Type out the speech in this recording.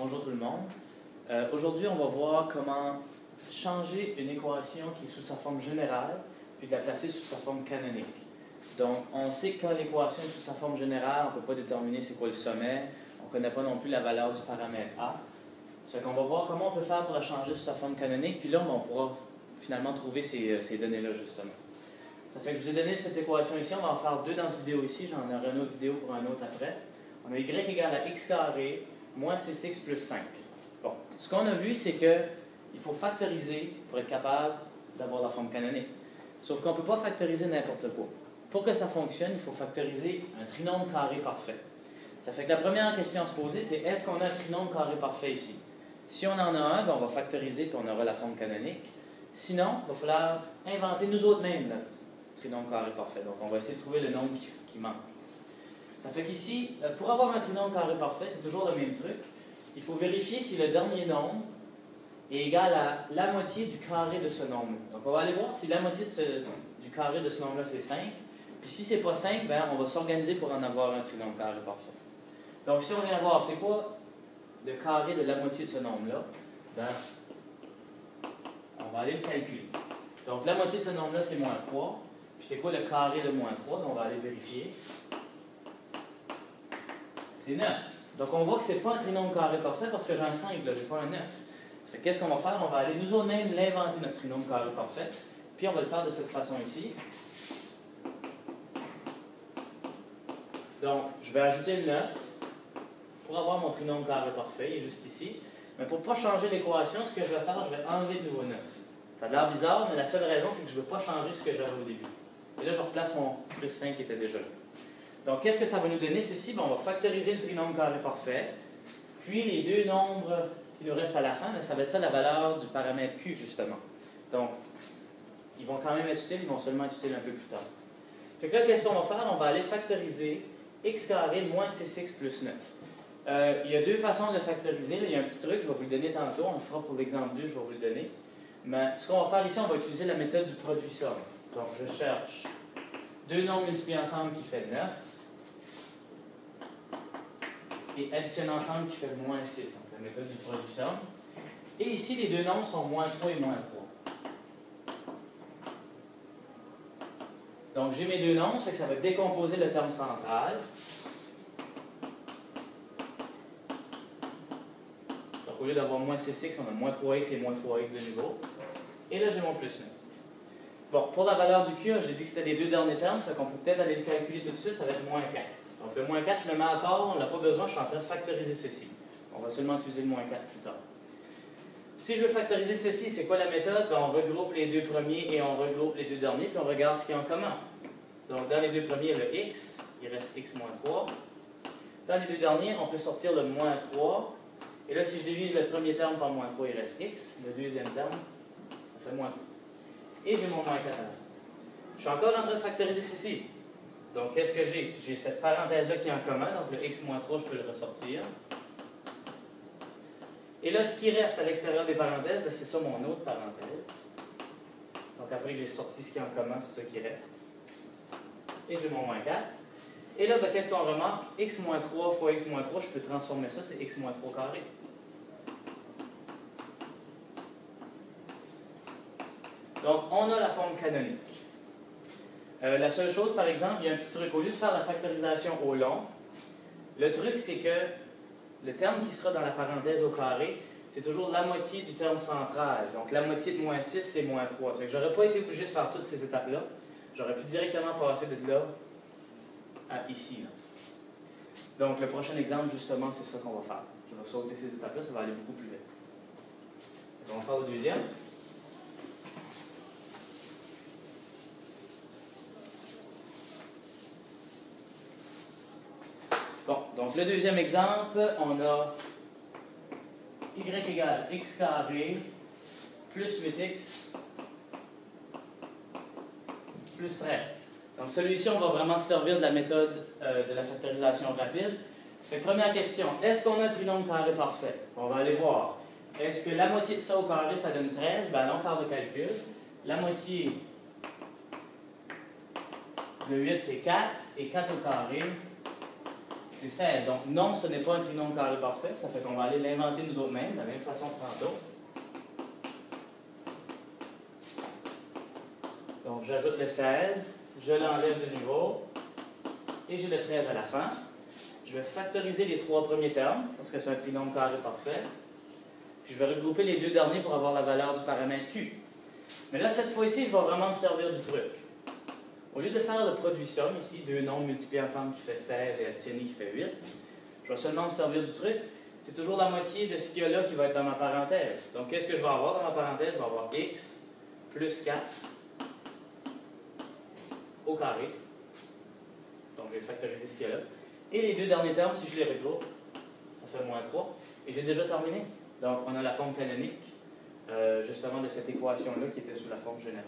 Bonjour tout le monde. Aujourd'hui, on va voir comment changer une équation qui est sous sa forme générale puis de la placer sous sa forme canonique. Donc, on sait que quand l'équation est sous sa forme générale, on ne peut pas déterminer c'est quoi le sommet. On ne connaît pas non plus la valeur du paramètre A. Ça fait qu'on va voir comment on peut faire pour la changer sous sa forme canonique. Puis là, on pourra finalement trouver ces données-là, justement. Ça fait que je vous ai donné cette équation ici. On va en faire deux dans cette vidéo ici. J'en aurai une autre vidéo pour un autre après. On a y égale à x carré moins 6x plus 5. Bon, ce qu'on a vu, c'est qu'il faut factoriser pour être capable d'avoir la forme canonique. Sauf qu'on ne peut pas factoriser n'importe quoi. Pour que ça fonctionne, il faut factoriser un trinôme carré parfait. Ça fait que la première question à se poser, c'est est-ce qu'on a un trinôme carré parfait ici? Si on en a un, ben on va factoriser puis on aura la forme canonique. Sinon, il va falloir inventer nous autres mêmes notre trinôme carré parfait. Donc, on va essayer de trouver le nombre qui manque. Ça fait qu'ici, pour avoir un trinôme carré parfait, c'est toujours le même truc. Il faut vérifier si le dernier nombre est égal à la moitié du carré de ce nombre. Donc, on va aller voir si la moitié du carré de ce nombre-là, c'est 5. Puis si c'est pas 5, ben, on va s'organiser pour en avoir un trinôme carré parfait. Donc, si on vient voir, c'est quoi le carré de la moitié de ce nombre-là? Ben, on va aller le calculer. Donc, la moitié de ce nombre-là, c'est moins 3. Puis c'est quoi le carré de moins 3? Donc, on va aller vérifier. C'est 9. Donc, on voit que ce n'est pas un trinôme carré parfait parce que j'ai un 5, là, je n'ai pas un 9. Qu'est-ce qu'on va faire? On va aller nous mêmes l'inventer, notre trinôme carré parfait. Puis, on va le faire de cette façon ici. Donc, je vais ajouter le 9 pour avoir mon trinôme carré parfait. Il est juste ici. Mais pour ne pas changer l'équation, ce que je vais faire, je vais enlever de nouveau 9. Ça a l'air bizarre, mais la seule raison, c'est que je ne veux pas changer ce que j'avais au début. Et là, je replace mon plus 5 qui était déjà là. Donc, qu'est-ce que ça va nous donner, ceci? Bien, on va factoriser le trinôme carré parfait. Puis, les deux nombres qui nous restent à la fin, bien, ça va être ça la valeur du paramètre Q, justement. Donc, ils vont quand même être utiles, ils vont seulement être utiles un peu plus tard. Fait que là, qu'est-ce qu'on va faire? On va aller factoriser x carré moins 6x plus 9. Il y a deux façons de le factoriser. Là, il y a un petit truc, je vais vous le donner tantôt. On le fera pour l'exemple 2, je vais vous le donner. Mais ce qu'on va faire ici, on va utiliser la méthode du produit somme. Donc, je cherche deux nombres multipliés ensemble qui fait 9. Et additionner ensemble qui fait moins 6, donc la méthode du produit somme. Et ici, les deux nombres sont moins 3 et moins 3. Donc, j'ai mes deux nombres, ça fait que ça va décomposer le terme central. Donc, au lieu d'avoir moins 6x, on a moins 3x et moins 3x de nouveau. Et là, j'ai mon plus 9. Bon, pour la valeur du Q, j'ai dit que c'était les deux derniers termes, ça fait qu'on peut peut-être aller le calculer tout de suite, ça va être moins 4. Donc, le moins 4, je le mets à part, on n'a pas besoin, je suis en train de factoriser ceci. On va seulement utiliser le moins 4 plus tard. Si je veux factoriser ceci, c'est quoi la méthode? Ben, on regroupe les deux premiers et on regroupe les deux derniers, puis on regarde ce qu'il y a en commun. Donc, dans les deux premiers, le x, il reste x moins 3. Dans les deux derniers, on peut sortir le moins 3. Et là, si je divise le premier terme par moins 3, il reste x. Le deuxième terme, ça fait moins 3. Et j'ai mon moins 4 à la fin. Je suis encore en train de factoriser ceci. Donc, qu'est-ce que j'ai? J'ai cette parenthèse-là qui est en commun, donc le x moins 3, je peux le ressortir. Et là, ce qui reste à l'extérieur des parenthèses, c'est ça mon autre parenthèse. Donc, après que j'ai sorti ce qui est en commun, c'est ça qui reste. Et j'ai mon moins 4. Et là, qu'est-ce qu'on remarque? X moins 3 fois x moins 3, je peux transformer ça, c'est x moins 3 carré. Donc, on a la forme canonique. La seule chose, par exemple, il y a un petit truc. Au lieu de faire la factorisation au long, le truc, c'est que le terme qui sera dans la parenthèse au carré, c'est toujours la moitié du terme central. Donc, la moitié de moins 6, c'est moins 3. Je n'aurais pas été obligé de faire toutes ces étapes-là. J'aurais pu directement passer de là à ici. Là. Donc, le prochain exemple, justement, c'est ça qu'on va faire. Je vais sauter ces étapes-là, ça va aller beaucoup plus vite. Donc, on va faire le deuxième. Bon, donc le deuxième exemple, on a y égale x carré plus 8x plus 13. Donc celui-ci, on va vraiment se servir de la méthode de la factorisation rapide. Fait, première question, est-ce qu'on a un trinôme carré parfait? On va aller voir. Est-ce que la moitié de ça au carré, ça donne 13? Ben allons faire le calcul. La moitié de 8, c'est 4, et 4 au carré, c'est 16. Donc non, ce n'est pas un trinôme carré parfait. Ça fait qu'on va aller l'inventer nous autres-mêmes, de la même façon que tantôt. Donc j'ajoute le 16, je l'enlève de nouveau, et j'ai le 13 à la fin. Je vais factoriser les 3 premiers termes, parce que c'est un trinôme carré parfait. Puis je vais regrouper les 2 derniers pour avoir la valeur du paramètre Q. Mais là, cette fois-ci, je vais vraiment me servir du truc. Au lieu de faire le produit somme, ici, 2 nombres multipliés ensemble qui fait 16 et additionné qui fait 8, je vais seulement me servir du truc. C'est toujours la moitié de ce qu'il y a là qui va être dans ma parenthèse. Donc, qu'est-ce que je vais avoir dans ma parenthèse? Je vais avoir x plus 4 au carré. Donc, je vais factoriser ce qu'il y a là. Et les 2 derniers termes, si je les regroupe, ça fait moins 3. Et j'ai déjà terminé. Donc, on a la forme canonique, justement, de cette équation-là qui était sous la forme générale.